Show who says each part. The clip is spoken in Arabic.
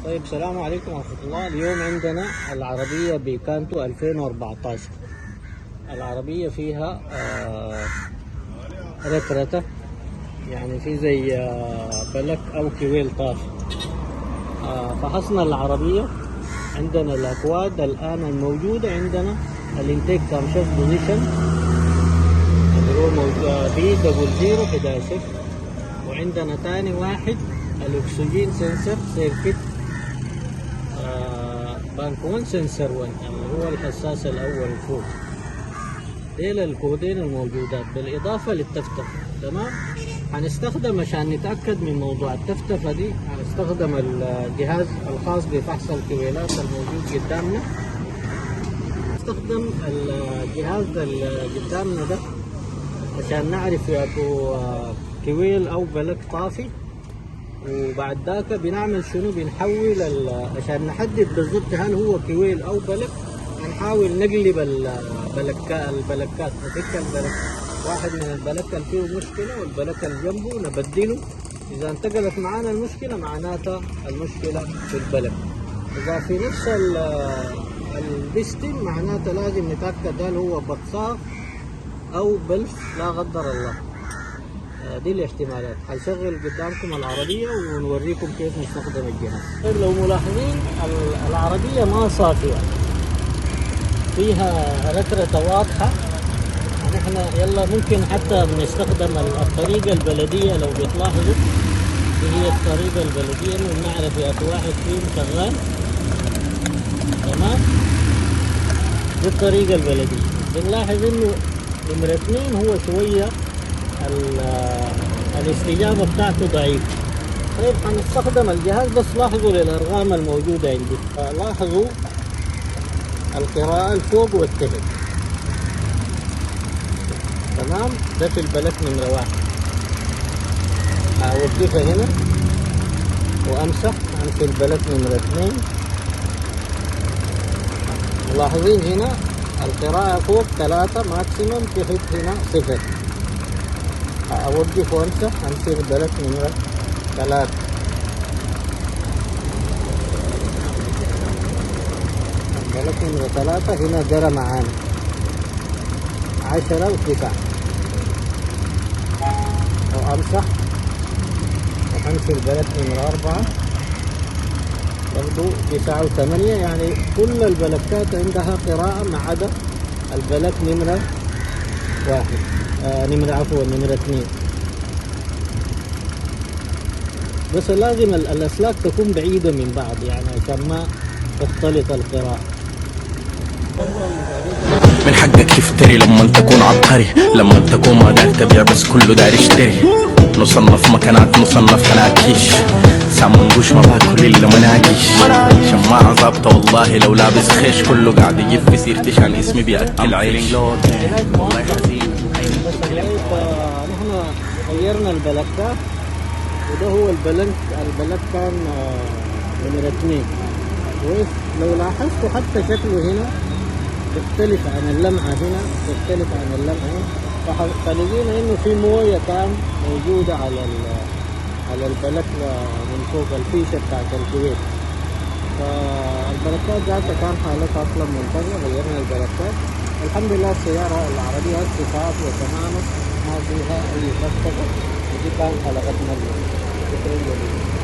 Speaker 1: طيب، السلام عليكم ورحمة الله. اليوم عندنا العربية بيكانتو 2014. العربية فيها رترتة، يعني في زي بلك أو كويل طافي. فحصنا العربية. عندنا الأكواد الآن الموجودة، عندنا الانتيك كامشاف بوزيشن اللي هو بي دبل 011، وعندنا تاني واحد الأكسجين سنسر سيركت بانك 1 سنسر 1 اللي هو الحساس الأول فوق. ديل الكودين الموجودات بالإضافة للتفتفة. تمام. هنستخدم عشان نتأكد من موضوع التفتفة دي، هنستخدم الجهاز الخاص بفحص الكويلات الموجود قدامنا. نستخدم الجهاز اللي قدامنا ده عشان نعرف ياكو كويل أو بلك طافي، وبعد ذاك بنعمل شنو؟ بنحول عشان نحدد بالضبط هل هو كويل أو بلك. هنحاول نقلب البلكات، نفك البلك، واحد من البلك اللي فيه مشكلة والبلك اللي جنبه نبدله. إذا انتقلت معانا المشكلة معناتها المشكلة في البلك. إذا في نفس البستن معناتها لازم نتأكد هل هو بطاق أو بلف لا قدر الله. دي الاحتمالات. هنشغل قدامكم العربية ونوريكم كيف نستخدم الجهاز. لو ملاحظين العربية ما صافية، فيها ركرة واضحة. نحن يلا ممكن حتى بنستخدم الطريقة البلدية. لو بتلاحظوا دي هي الطريقة البلدية، انه بنعرف يا واحد فيهم شغال. تمام. دي الطريقة البلدية. بنلاحظ انه نمرة 2 هو شوية الاستجابة بتاعته ضعيفة. طيب، هنستخدم الجهاز بس لاحظوا للأرقام الموجودة عندي. لاحظوا القراءة الفوق والتحت. تمام. ده في البلك نمرة 1. هوقفها هنا وامسح في البلك نمرة 2. ملاحظين هنا القراءة فوق 3 ماكسيموم، تحت هنا 0. اوقف وامسح في البلك نمرة 3. البلك نمرة 3 هنا جرى معانا 10 و9. وامسح وامشي البلك نمرة 4 برضو 9 و8. يعني كل البلكات عندها قراءة ما عدا البلك نمرة 1. نمرة 2. بس لازم الأسلاك تكون بعيدة من بعض، يعني عشان ما تختلط القراءة.
Speaker 2: من حقك تفتري لما تكون عبقري، لما تكون ما داير تبيع بس كله داير يشتري. نصنف مكانات، نصنف كناكيش، سامنقوش ما باكل الا مناقيش. شماعة ظابطة والله لو لابس خيش، كله قاعد يجيب في سيرتي عشان اسمي بياكل عيش. والله حزين.
Speaker 1: نحن غيرنا البلكات، وده هو البلك كان نمرة 2. لو لاحظتوا حتى شكله هنا تختلف عن اللمعة هنا، تختلف عن اللمعة هنا. فلقينا انه في موية كان موجودة على البلك من فوق الفيشة بتاعت الكويت. فالبلكات ذاتها كان حالتها اصلا منتظرة. غيرنا البلكات. الحمد لله السيارة العربية هسه صافية تماما، ما فيها اي ركبة. ودي كان حلقتنا اليوم. شكرا جزيلا.